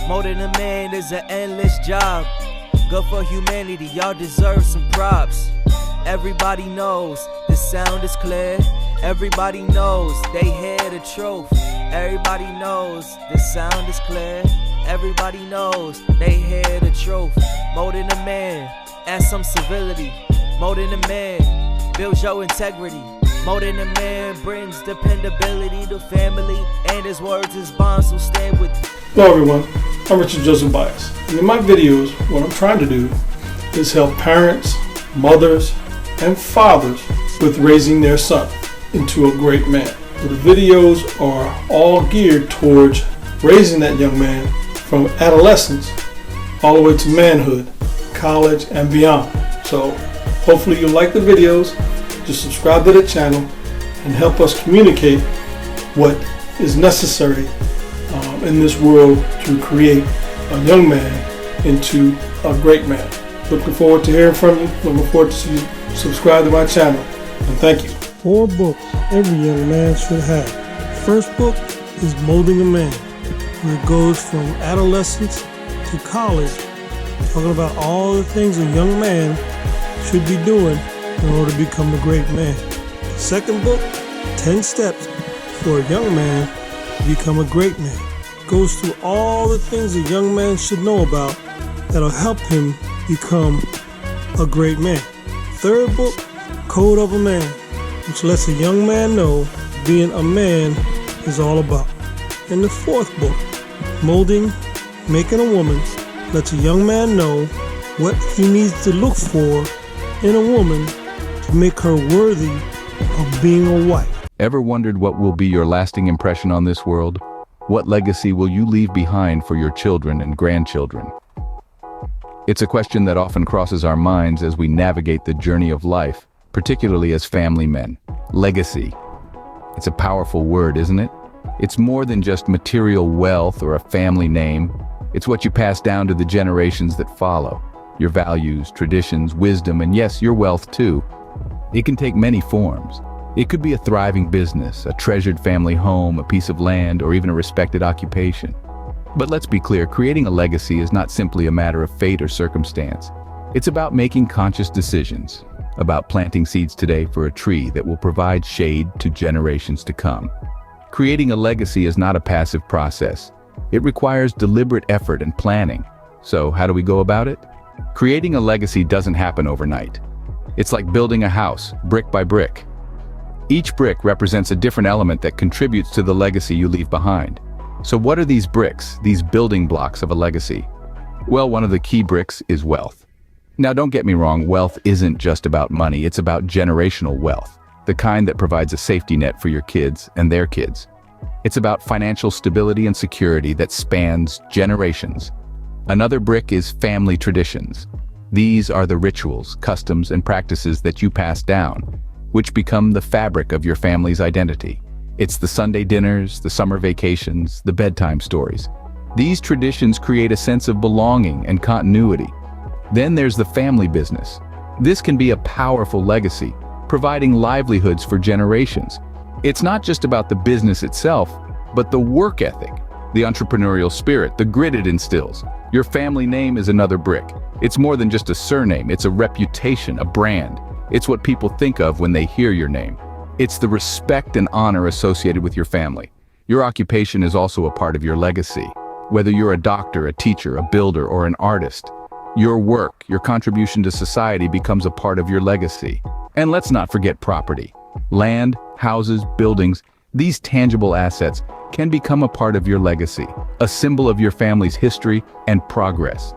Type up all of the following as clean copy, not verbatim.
Molding a man is an endless job. Good for humanity, y'all deserve some props. Everybody knows the sound is clear. Everybody knows they hear the truth. Everybody knows the sound is clear. Everybody knows they hear the truth. Molding a man, add some civility. Molding a man, builds your integrity. Molding a man brings dependability to family, and his words is bonds, so stand with you. Hello everyone, I'm Richard Joseph Bias, and in my videos, what I'm trying to do is help parents, mothers, and fathers with raising their son into a great man. So the videos are all geared towards raising that young man from adolescence all the way to manhood, college, and beyond. So hopefully you'll like the videos, just subscribe to the channel, and help us communicate what is necessary in this world to create a young man into a great man. Looking forward to hearing from you. Looking forward to see you subscribe to my channel. And thank you. 4 books every young man should have. First book is Molding a Man, where it goes from adolescence to college, talking about all the things a young man should be doing in order to become a great man. The second book, 10 Steps for a Young Man to Become a Great Man, goes through all the things a young man should know about that'll help him become a great man. Third book, Code of a Man, which lets a young man know being a man is all about. And the fourth book, Molding, Making a Woman, lets a young man know what he needs to look for in a woman to make her worthy of being a wife. Ever wondered what will be your lasting impression on this world? What legacy will you leave behind for your children and grandchildren? It's a question that often crosses our minds as we navigate the journey of life, particularly as family men. Legacy. It's a powerful word, isn't it? It's more than just material wealth or a family name. It's what you pass down to the generations that follow. Your values, traditions, wisdom, and yes, your wealth too. It can take many forms. It could be a thriving business, a treasured family home, a piece of land, or even a respected occupation. But let's be clear, creating a legacy is not simply a matter of fate or circumstance. It's about making conscious decisions, about planting seeds today for a tree that will provide shade to generations to come. Creating a legacy is not a passive process. It requires deliberate effort and planning. So how do we go about it? Creating a legacy doesn't happen overnight. It's like building a house, brick by brick. Each brick represents a different element that contributes to the legacy you leave behind. So what are these bricks, these building blocks of a legacy? Well, one of the key bricks is wealth. Now, don't get me wrong, wealth isn't just about money, it's about generational wealth, the kind that provides a safety net for your kids and their kids. It's about financial stability and security that spans generations. Another brick is family traditions. These are the rituals, customs, and practices that you pass down, which become the fabric of your family's identity. It's the Sunday dinners, the summer vacations, the bedtime stories. These traditions create a sense of belonging and continuity. Then there's the family business. This can be a powerful legacy, providing livelihoods for generations. It's not just about the business itself, but the work ethic, the entrepreneurial spirit, the grit it instills. Your family name is another brick. It's more than just a surname, it's a reputation, a brand. It's what people think of when they hear your name. It's the respect and honor associated with your family. Your occupation is also a part of your legacy. Whether you're a doctor, a teacher, a builder, or an artist, your work, your contribution to society becomes a part of your legacy. And let's not forget property. Land, houses, buildings, these tangible assets can become a part of your legacy, a symbol of your family's history and progress.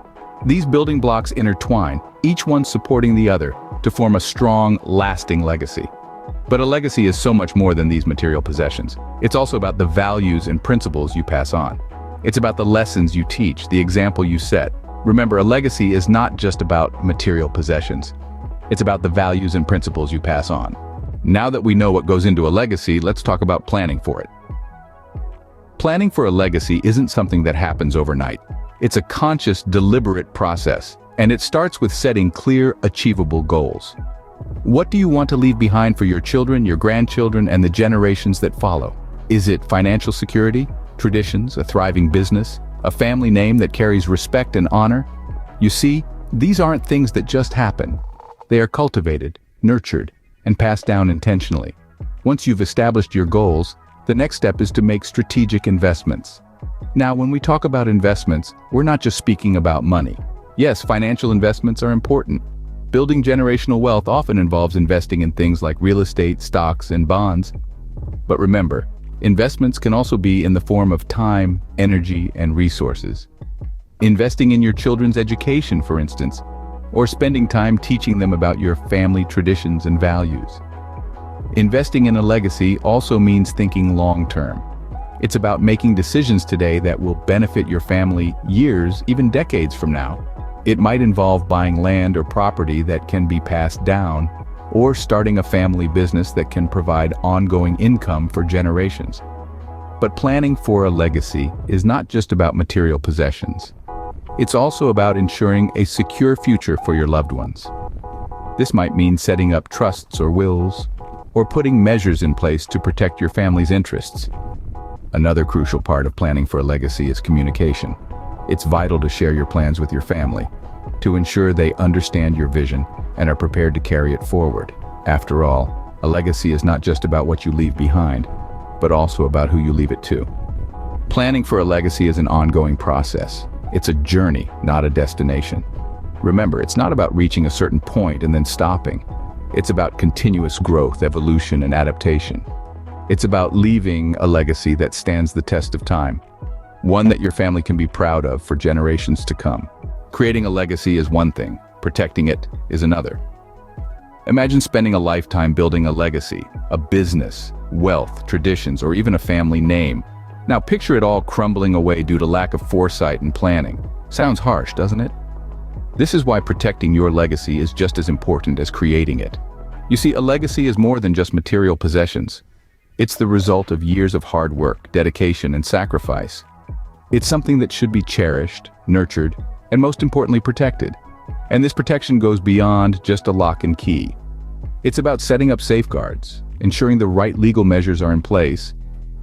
These building blocks intertwine, each one supporting the other, to form a strong, lasting legacy. But a legacy is so much more than these material possessions. It's also about the values and principles you pass on. It's about the lessons you teach, the example you set. Remember, a legacy is not just about material possessions. It's about the values and principles you pass on. Now that we know what goes into a legacy, let's talk about planning for it. Planning for a legacy isn't something that happens overnight. It's a conscious, deliberate process, and it starts with setting clear, achievable goals. What do you want to leave behind for your children, your grandchildren, and the generations that follow? Is it financial security, traditions, a thriving business, a family name that carries respect and honor. You see, these aren't things that just happen. They are cultivated, nurtured, and passed down intentionally. Once you've established your goals, the next step is to make strategic investments. Now, when we talk about investments, we're not just speaking about money. Yes, financial investments are important. Building generational wealth often involves investing in things like real estate, stocks, and bonds. But remember, investments can also be in the form of time, energy, and resources. Investing in your children's education, for instance, or spending time teaching them about your family traditions and values. Investing in a legacy also means thinking long-term. It's about making decisions today that will benefit your family years, even decades from now. It might involve buying land or property that can be passed down, or starting a family business that can provide ongoing income for generations. But planning for a legacy is not just about material possessions. It's also about ensuring a secure future for your loved ones. This might mean setting up trusts or wills, or putting measures in place to protect your family's interests. Another crucial part of planning for a legacy is communication. It's vital to share your plans with your family, to ensure they understand your vision and are prepared to carry it forward. After all, a legacy is not just about what you leave behind, but also about who you leave it to. Planning for a legacy is an ongoing process. It's a journey, not a destination. Remember, it's not about reaching a certain point and then stopping. It's about continuous growth, evolution, and adaptation. It's about leaving a legacy that stands the test of time, one that your family can be proud of for generations to come. Creating a legacy is one thing, protecting it is another. Imagine spending a lifetime building a legacy, a business, wealth, traditions, or even a family name. Now picture it all crumbling away due to lack of foresight and planning. Sounds harsh, doesn't it? This is why protecting your legacy is just as important as creating it. You see, a legacy is more than just material possessions. It's the result of years of hard work, dedication, and sacrifice. It's something that should be cherished, nurtured, and most importantly, protected. And this protection goes beyond just a lock and key. It's about setting up safeguards, ensuring the right legal measures are in place,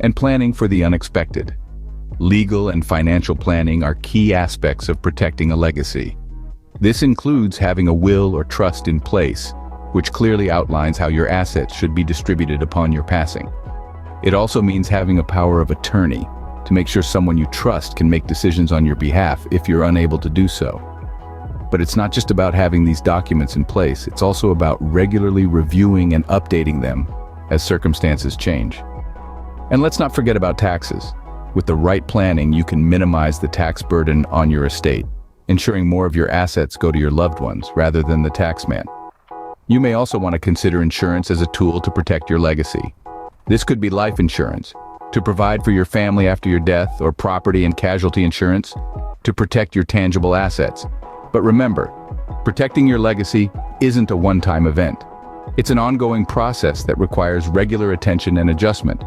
and planning for the unexpected. Legal and financial planning are key aspects of protecting a legacy. This includes having a will or trust in place, which clearly outlines how your assets should be distributed upon your passing. It also means having a power of attorney to make sure someone you trust can make decisions on your behalf if you're unable to do so. But it's not just about having these documents in place, it's also about regularly reviewing and updating them as circumstances change. And let's not forget about taxes. With the right planning, you can minimize the tax burden on your estate, ensuring more of your assets go to your loved ones rather than the taxman. You may also want to consider insurance as a tool to protect your legacy. This could be life insurance, to provide for your family after your death, or property and casualty insurance, to protect your tangible assets. But remember, protecting your legacy isn't a one-time event. It's an ongoing process that requires regular attention and adjustment.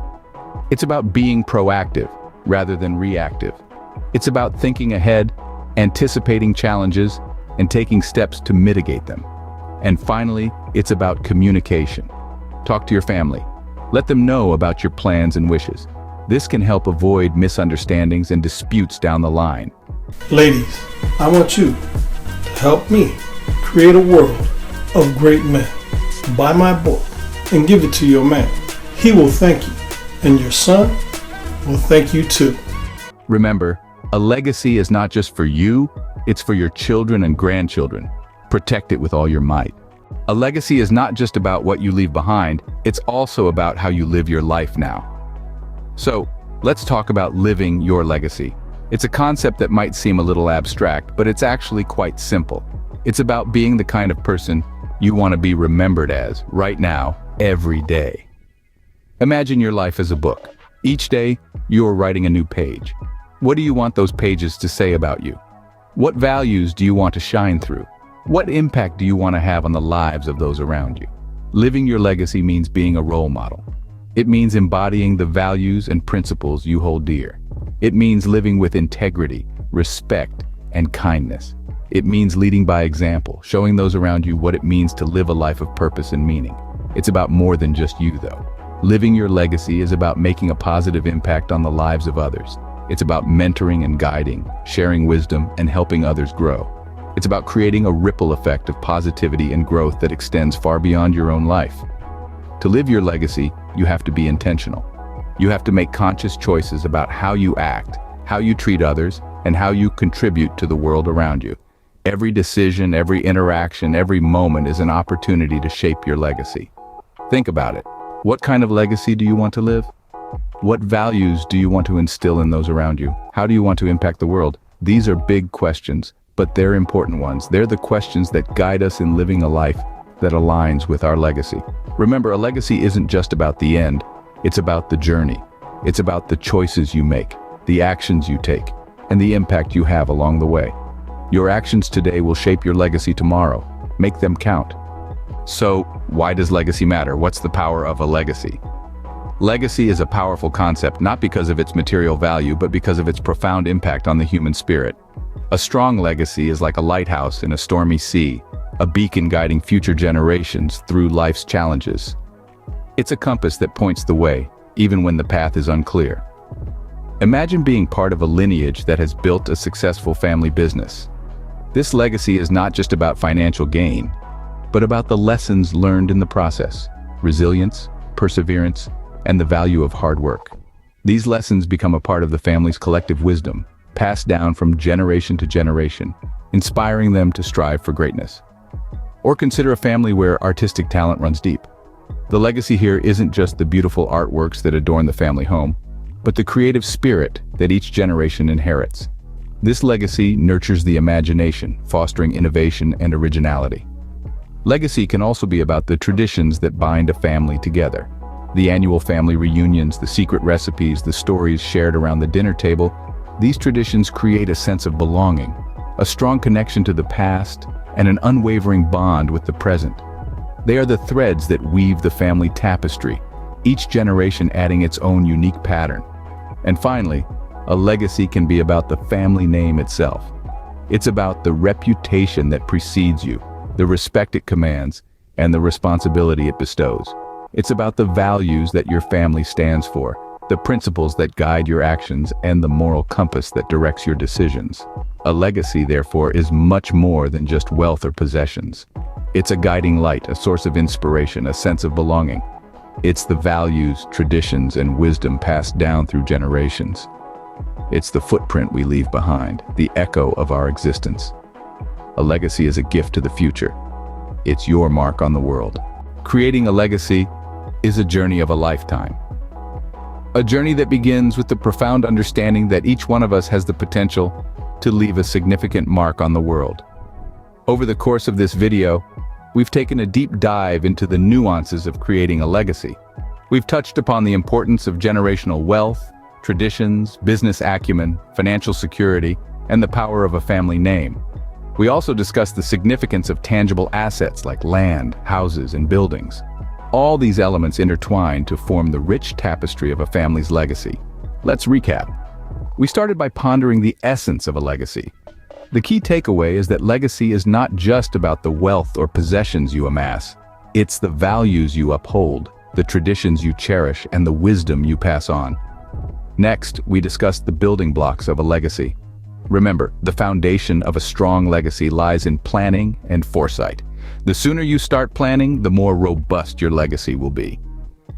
It's about being proactive rather than reactive. It's about thinking ahead, anticipating challenges, and taking steps to mitigate them. And finally, it's about communication. Talk to your family. Let them know about your plans and wishes. This can help avoid misunderstandings and disputes down the line. Ladies, I want you to help me create a world of great men. Buy my book and give it to your man. He will thank you, and your son will thank you too. Remember, a legacy is not just for you, it's for your children and grandchildren. Protect it with all your might. A legacy is not just about what you leave behind, it's also about how you live your life now. So, let's talk about living your legacy. It's a concept that might seem a little abstract, but it's actually quite simple. It's about being the kind of person you want to be remembered as, right now, every day. Imagine your life as a book. Each day, you're writing a new page. What do you want those pages to say about you? What values do you want to shine through? What impact do you want to have on the lives of those around you? Living your legacy means being a role model. It means embodying the values and principles you hold dear. It means living with integrity, respect, and kindness. It means leading by example, showing those around you what it means to live a life of purpose and meaning. It's about more than just you, though. Living your legacy is about making a positive impact on the lives of others. It's about mentoring and guiding, sharing wisdom, and helping others grow. It's about creating a ripple effect of positivity and growth that extends far beyond your own life. To live your legacy, you have to be intentional. You have to make conscious choices about how you act, how you treat others, and how you contribute to the world around you. Every decision, every interaction, every moment is an opportunity to shape your legacy. Think about it. What kind of legacy do you want to live? What values do you want to instill in those around you? How do you want to impact the world? These are big questions, but they're important ones. They're the questions that guide us in living a life that aligns with our legacy. Remember, a legacy isn't just about the end, it's about the journey. It's about the choices you make, the actions you take, and the impact you have along the way. Your actions today will shape your legacy tomorrow. Make them count. So, why does legacy matter? What's the power of a legacy? Legacy is a powerful concept not because of its material value, but because of its profound impact on the human spirit. A strong legacy is like a lighthouse in a stormy sea, a beacon guiding future generations through life's challenges. It's a compass that points the way, even when the path is unclear. Imagine being part of a lineage that has built a successful family business. This legacy is not just about financial gain, but about the lessons learned in the process, resilience, perseverance, and the value of hard work. These lessons become a part of the family's collective wisdom, passed down from generation to generation, inspiring them to strive for greatness. Or consider a family where artistic talent runs deep. The legacy here isn't just the beautiful artworks that adorn the family home, but the creative spirit that each generation inherits. This legacy nurtures the imagination, fostering innovation and originality. Legacy can also be about the traditions that bind a family together. The annual family reunions, the secret recipes, the stories shared around the dinner table, these traditions create a sense of belonging, a strong connection to the past, and an unwavering bond with the present. They are the threads that weave the family tapestry, each generation adding its own unique pattern. And finally, a legacy can be about the family name itself. It's about the reputation that precedes you, the respect it commands, and the responsibility it bestows. It's about the values that your family stands for, the principles that guide your actions, and the moral compass that directs your decisions. A legacy, therefore, is much more than just wealth or possessions. It's a guiding light, a source of inspiration, a sense of belonging. It's the values, traditions, and wisdom passed down through generations. It's the footprint we leave behind, the echo of our existence. A legacy is a gift to the future. It's your mark on the world. Creating a legacy is a journey of a lifetime. A journey that begins with the profound understanding that each one of us has the potential to leave a significant mark on the world. Over the course of this video, we've taken a deep dive into the nuances of creating a legacy. We've touched upon the importance of generational wealth, traditions, business acumen, financial security, and the power of a family name. We also discussed the significance of tangible assets like land, houses, and buildings. All these elements intertwine to form the rich tapestry of a family's legacy. Let's recap. We started by pondering the essence of a legacy. The key takeaway is that legacy is not just about the wealth or possessions you amass. It's the values you uphold, the traditions you cherish, and the wisdom you pass on. Next, we discussed the building blocks of a legacy. Remember, the foundation of a strong legacy lies in planning and foresight. The sooner you start planning, the more robust your legacy will be.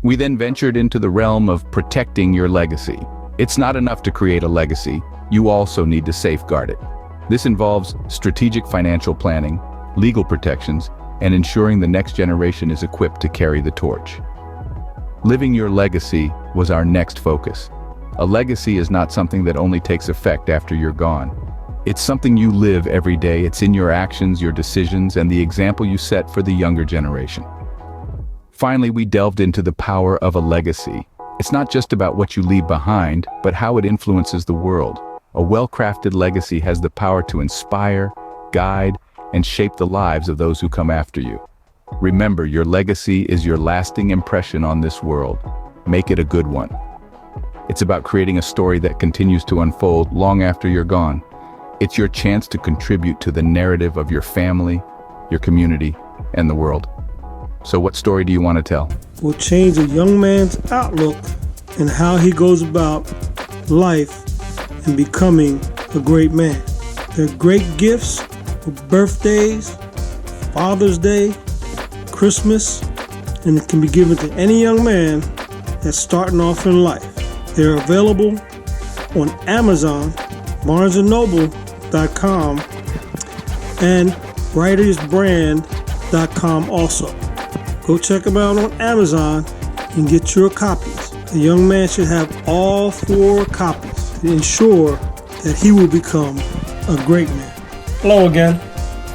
We then ventured into the realm of protecting your legacy. It's not enough to create a legacy, you also need to safeguard it. This involves strategic financial planning, legal protections, and ensuring the next generation is equipped to carry the torch. Living your legacy was our next focus. A legacy is not something that only takes effect after you're gone. It's something you live every day. It's in your actions, your decisions, and the example you set for the younger generation. Finally, we delved into the power of a legacy. It's not just about what you leave behind, but how it influences the world. A well-crafted legacy has the power to inspire, guide, and shape the lives of those who come after you. Remember, your legacy is your lasting impression on this world. Make it a good one. It's about creating a story that continues to unfold long after you're gone. It's your chance to contribute to the narrative of your family, your community, and the world. So what story do you want to tell? Will change a young man's outlook and how he goes about life and becoming a great man. They're great gifts for birthdays, Father's Day, Christmas, and it can be given to any young man that's starting off in life. They're available on Amazon, BarnesandNoble.com, and WritersBrand.com also. Go check them out on Amazon and get your copies. The young man should have all 4 copies to ensure that he will become a great man. Hello again.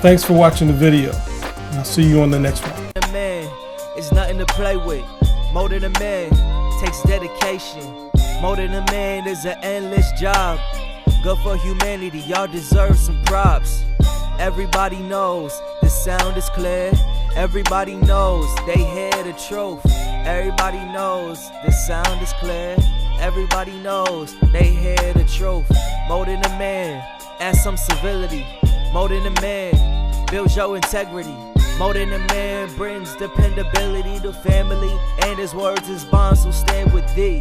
Thanks for watching the video. And I'll see you on the next one. A man is nothing to play with. More than a man takes dedication. More than a man is an endless job. Good for humanity, y'all deserve some props. Everybody knows the sound is clear. Everybody knows they hear the truth. Everybody knows the sound is clear. Everybody knows they hear the truth. More than a man, add some civility. More than a man, builds your integrity. More than a man brings dependability to family, and his words, his bonds will stand with thee.